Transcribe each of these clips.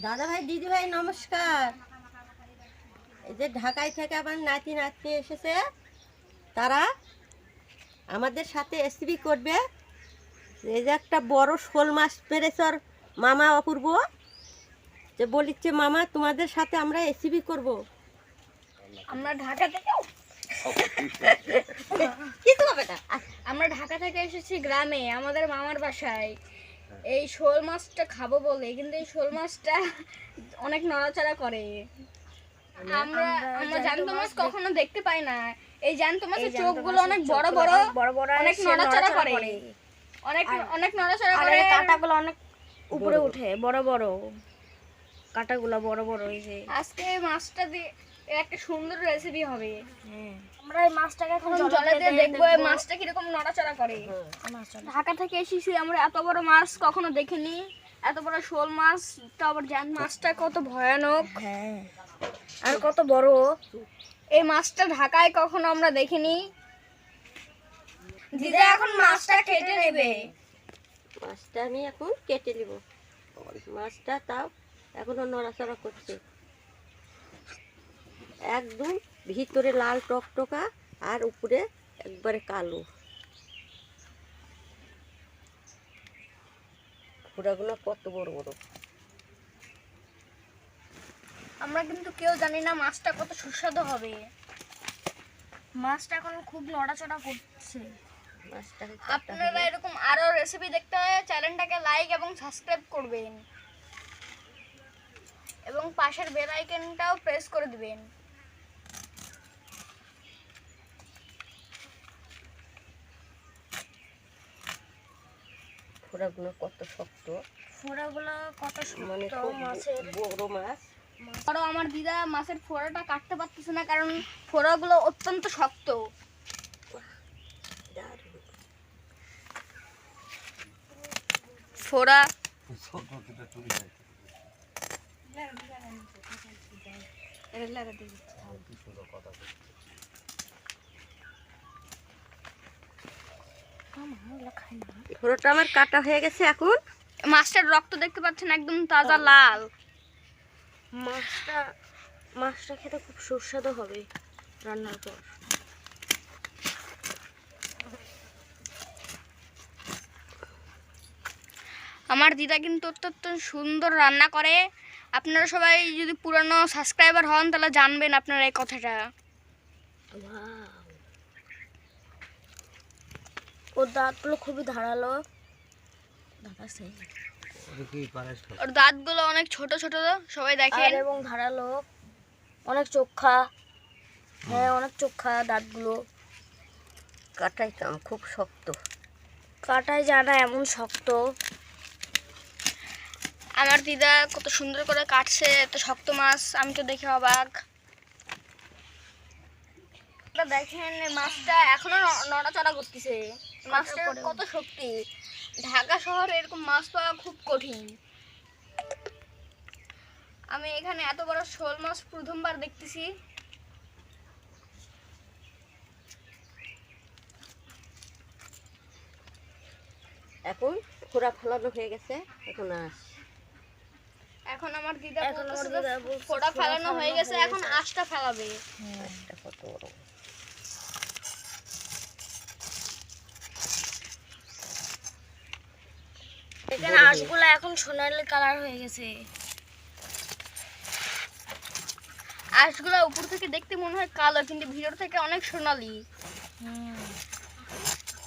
দাদা ভাই দিদি ভাই নমস্কার। এই যে ঢাকায় থেকে আমার নাতি নাতনি এসেছে, তারা আমাদের সাথে রেসিপি করবে। এই যে একটা বড় শোল মাছ পেরেছে ওর মামা অপূর্ব, যে বলিচ্ছে মামা তোমাদের সাথে আমরা রেসিপি করব। আমরা ঢাকা থেকে কিছু হবে না। আমরা ঢাকা থেকে এসেছি গ্রামে আমাদের মামার বাসায়। এই শোল মাছটা খাবো বলে, কিন্তু এই শোল মাছটা অনেক নড়াচড়া করে। আমরা আমরা জ্যান্ত মাছ কখনো দেখতে পাই না। এই জ্যান্ত মাছের চোখগুলো অনেক বড় বড়, অনেক নড়াচড়া করে, অনেক অনেক নড়াচড়া করে। কাঁটাগুলো অনেক উপরে উঠে, বড় বড় কাঁটাগুলো বড় বড়। এই যে আজকে মাছটা দিয়ে একটা সুন্দর রেসিপি হবে। আমরা এই মাছটাকে এখন জলে দিয়ে দেখবো এই মাছটা কিরকম নড়াচড়া করে। ঢাকা থেকে এসেছি আমরা, এত বড় মাছ কখনো দেখিনি। এত বড় শোল মাছ, তো আবার জ্যান্ত মাছটা কত ভয়ানক, হ্যাঁ, আর কত বড়। এই মাছটা ঢাকায় কখনো আমরা দেখিনি। দিদা এখন মাছটা কেটে নেবে। মাছটা আমি এখন কেটে নেব। মাছটা তাও এখনো নড়াচড়া করছে, একদম ভিতরে লাল টকটকা আর উপরে একবারে কালো। ফোড়াগুলো কত বড় বড়। আমরা কিন্তু কেউ জানি না মাছটা কত সুস্বাদু হবে। মাছটা এখন খুব নড়াচড়া করছে। মাছটাকে আপনারা এরকম আরো রেসিপি দেখতে হলে চ্যানেলটাকে লাইক এবং সাবস্ক্রাইব করবেন এবং পাশের বেল আইকনটাও প্রেস করে দিবেন। ফোড়াগুলো কত শক্ত, ফোড়াগুলো কত মানে শক্ত। মাছের বড় মাছ। আরো আমার দিদা মাছের ফোড়াটা কাটতে পারতেছে না, কারণ ফোড়াগুলো অত্যন্ত শক্ত। ফোড়া ফোড়াটা আমার কাটা হয়ে গেছে। এখন মাছটার রক্ত দেখতে পাচ্ছেন, একদম তাজা লাল। মাছটা খেতে খুব সুস্বাদু হবে রান্নার পর। আমার দিদা কিন্তু অত্যন্ত সুন্দর রান্না করে। আপনারা সবাই যদি পুরানো সাবস্ক্রাইবার হন তাহলে জানবেন আপনারা এই কথাটা। ওর দাঁতগুলো খুবই ধারালো। ওর দাঁতগুলো অনেক ছোট ছোট, সবাই দেখেন। এবং ধারালো, অনেক চোখা। হ্যাঁ, অনেক চোখা দাঁতগুলো। কাটাইতাম খুব শক্ত। কাটায় জানা এমন শক্ত। আমার দিদা কত সুন্দর করে কাটছে এত শক্ত মাছ, আমি তো দেখে অবাক। দেখেন মাছটা এখনো নড়াচড়া করতেছে। মাছটার কত শক্তি। ঢাকা শহরে এরকম মাছ পাওয়া খুব কঠিন। আমি এখানে এত বড় শোল মাছ প্রথমবার দেখতেছি। এখন ফোড়া ফেলানো হয়ে গেছে, এখন এখন আমার দিদা বলতেছে ফোড়া ফেলানো হয়ে গেছে, এখন আঁশটা ফেলাবে। আঁশটা কত বড়। এখানে আঁশগুলো এখন সোনালি কালার হয়ে গেছে। আঁশগুলো উপর থেকে দেখতে মনে হয় কালো, কিন্তু ভিতর থেকে অনেক সোনালি,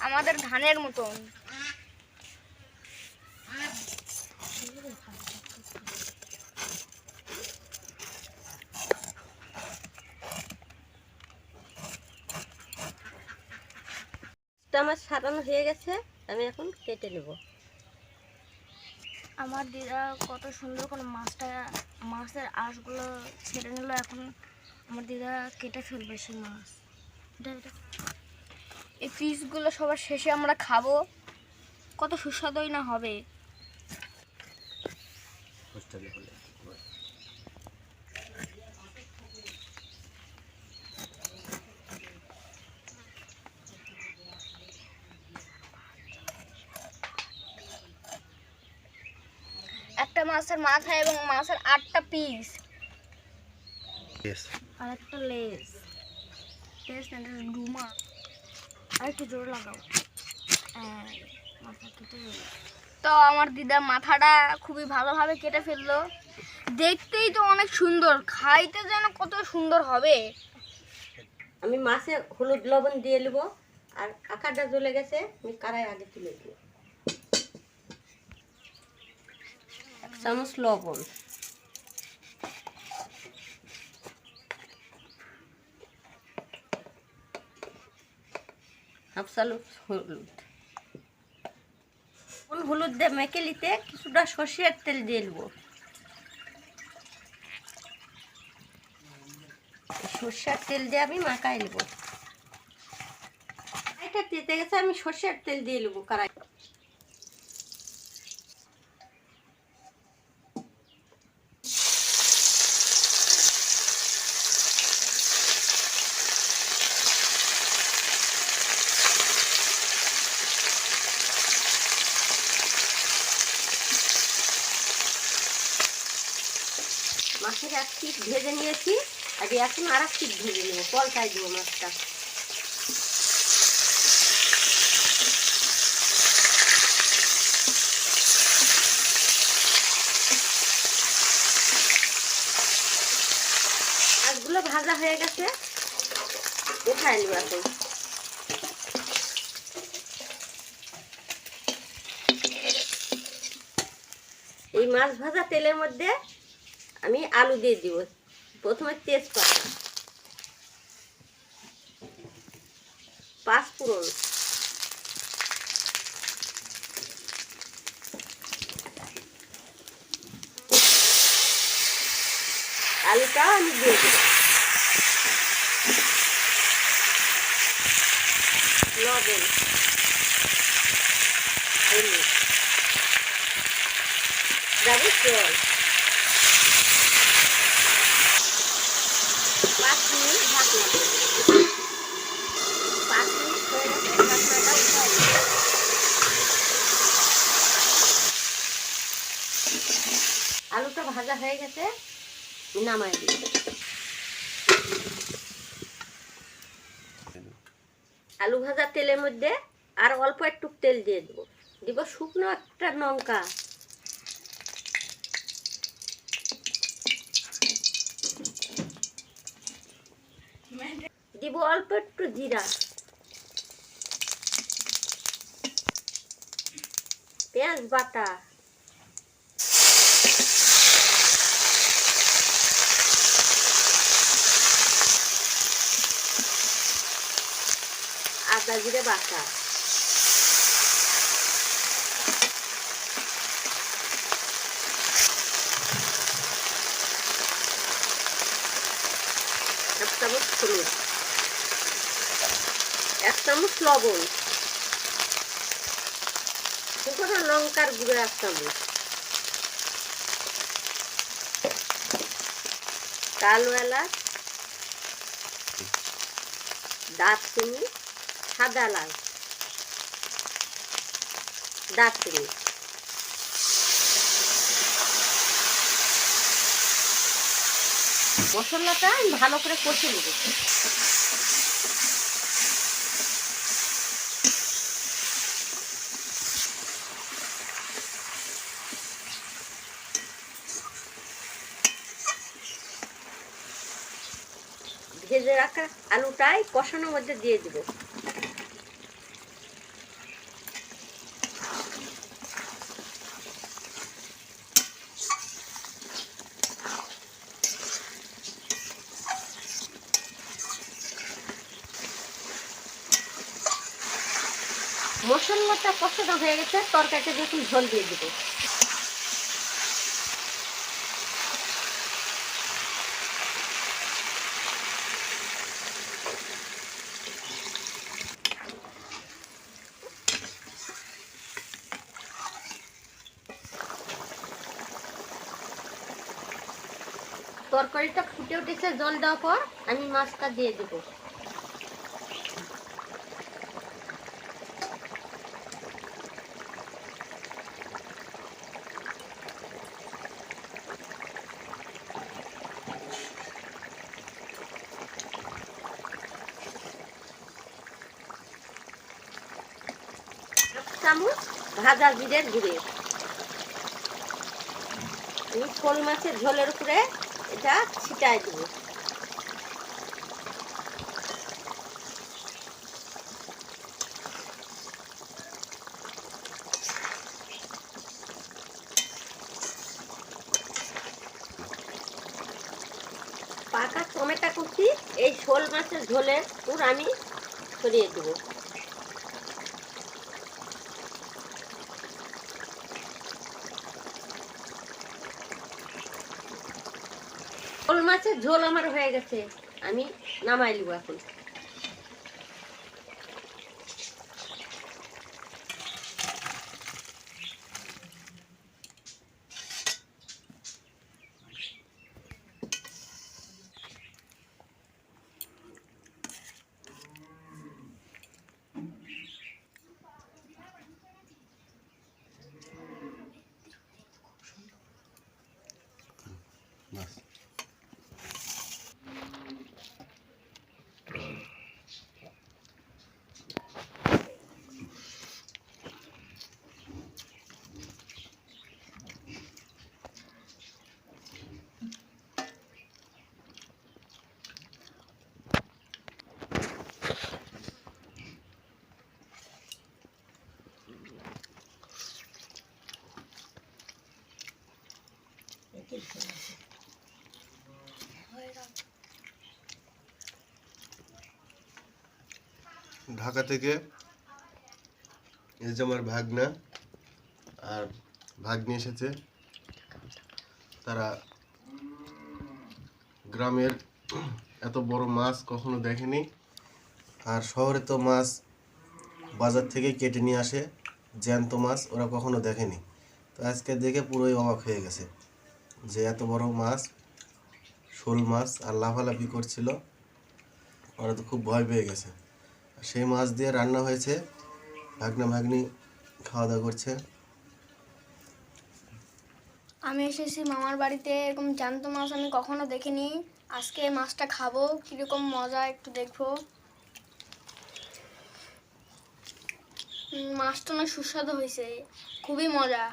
আমাদের ধানের মতন। আমার সারানো হয়ে গেছে, আমি এখন কেটে নেব। আমার দিদা কত সুন্দর করে মাছের আঁশগুলো ছেড়ে নিল। এখন আমার দিদা কেটে ফেলবে সেই মাছ। এই পিসগুলো সবার শেষে আমরা খাবো, কত সুস্বাদুই না হবে। একটা একটা মাছের মাথা এবং মাছের 8টা পিস, আর একটা লেজ ডুমা। আর একটু জোরে লাগাও। মাথা কেটে গেল। তো আমার দিদা মাথাটা খুবই ভালোভাবে কেটে ফেললো। দেখতেই তো অনেক সুন্দর, খাইতে যেন কত সুন্দর হবে। আমি মাছে হলুদ লবণ দিয়ে নেব, আর আকারটা জ্বলে গেছে, আমি কড়াই আগে তুলে দিব। 1 চামচ লবণ, হাফ চামচ হলুদ। হলুদ দিয়ে মেখে নিতে কিছুটা সর্ষের তেল দিয়ে নেব। সর্ষের তেল দিয়ে আমি মাখাই নেব। এটা তেতে গেছে, আমি সর্ষের তেল দিয়ে নেব কড়াই। মাছের 1 পিস ভেজে নিয়েছি, আর এখন আর 1 পিস ভেজে নেব, পলটাই দেবো মাছটা। মাছগুলো ভাজা হয়ে গেছে, উঠাই নেব এখন। এই মাছ ভাজা তেলের মধ্যে আমি আলু দিয়ে দিব। প্রথমে তেজপাতা, 5 ফোড়ন, আলুটা আমি দিয়ে দেব, লবণ, হলুদ, দেব জল। 5 মিনিট ঢাকনা দেব। 5 মিনিট হয়ে গেছে, ঢাকনাটা উঠাই দেব। আলুটা ভাজা হয়ে গেছে, নামাই দিই। আলু ভাজা তেলের মধ্যে আর অল্প একটু তেল দিয়ে দেবো। দিব শুকনো একটা লঙ্কা, দিব অল্প একটু জিরা, পেঁয়াজ বাটা, আদা জিরে বাটা, এক চামচ হলুদ, 1 চামচ লবণ, শুকনো লঙ্কার গুঁড়ো 1 চামচ, কালো এলাচ, দারচিনি, সাদা এলাচ, দারচিনি। মশলাটা আমি ভালো করে কষে নেব। ভেজে রাখা আলুটাই কষানোর মধ্যে দিয়ে দেব। মশলাটা কষানো হয়ে গেছে, তরকারিটা দেখুন ঝোল দিয়ে দেব। তরকারিটা ফুটে উঠেছে, জল দেওয়ার পর আমি মাছটা দিয়ে দেব। চামচ ভাজা জিরের গুঁড়ে। আমি শোল মাছের ঝোলের উপরে এটা ছিটাই দেবো। পাকা টমেটো কুচি এই শোল মাছের ঝোলের পুর আমি ছড়িয়ে দেবো। শোল মাছের ঝোল আমার হয়ে গেছে, আমি নামাই নেবো এখন। ঢাকা থেকে এই যে আমার ভাগনা আর ভাগ্নি এসেছে। তারা গ্রামের এত বড় মাছ কখনো দেখেনি, আর শহরে তো মাছ বাজার থেকে কেটে নিয়ে আসে জ্যান্ত মাছ, ওরা কখনো দেখেনি। তো আজকে দেখে পুরোই অবাক হয়ে গেছে যে এত বড় মাছ, শোল মাছ, আর লাফালাফি করছিল। ওরা তো খুব ভয় পেয়ে গেছে। সেই মাছ দিয়ে রান্না হয়েছে, ভাগ্না ভাগ্নি খাওয়া দাওয়া করছে। আমি এসেছি মামার বাড়িতে, এরকম জ্যান্ত মাছ আমি কখনো দেখিনি। আজকে এই মাছটা খাবো, কিরকম মজা একটু দেখবো। মাছটা অনেক সুস্বাদু হয়েছে, খুবই মজা।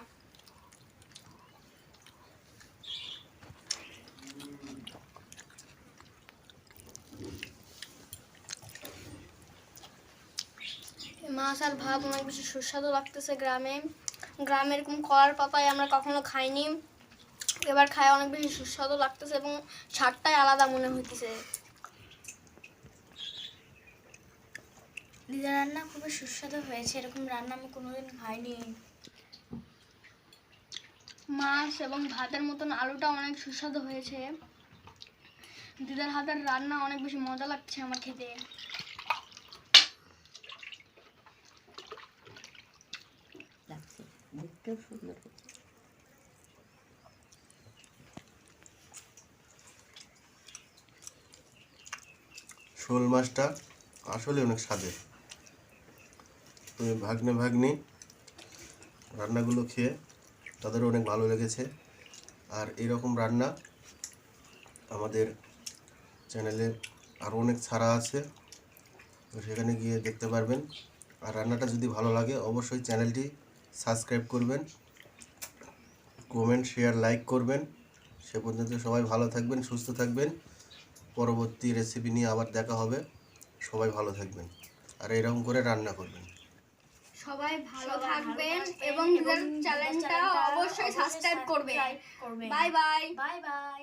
মাছ আর ভাত অনেক বেশি সুস্বাদু লাগতেছে। গ্রামে এরকম কলার পাতায় আমরা কখনো খাইনি, এবার খায় অনেক বেশি সুস্বাদু লাগতেছে এবং স্বাদটাই আলাদা মনে হইতেছে। দিদা রান্না খুবই সুস্বাদু হয়েছে, এরকম রান্না আমি কোনোদিন খাইনি। মাছ এবং ভাতের মতন আলুটা অনেক সুস্বাদু হয়েছে। দিদার হাতের রান্না অনেক বেশি মজা লাগছে আমার খেতে। দেখতেও সুন্দর। শোল মাছটা আসলে অনেক স্বাদের। তো ভাগ্নে ভাগ্নি রান্নাগুলো খেয়ে তাদেরও অনেক ভালো লেগেছে। আর এরকম রান্না আমাদের চ্যানেলে আরও অনেক ছাড়া আছে, তো সেখানে গিয়ে দেখতে পারবেন। আর রান্নাটা যদি ভালো লাগে অবশ্যই চ্যানেলটি সাবস্ক্রাইব করবেন, কমেন্ট, শেয়ার, লাইক করবেন। সে পর্যন্ত সবাই ভালো থাকবেন, সুস্থ থাকবেন। পরবর্তী রেসিপি নিয়ে আবার দেখা হবে। সবাই ভালো থাকবেন আর এরকম করে রান্না করবেন। সবাই ভালো থাকবেন এবং চ্যানেলটা অবশ্যই সাবস্ক্রাইব করবেন। Bye bye. Bye bye.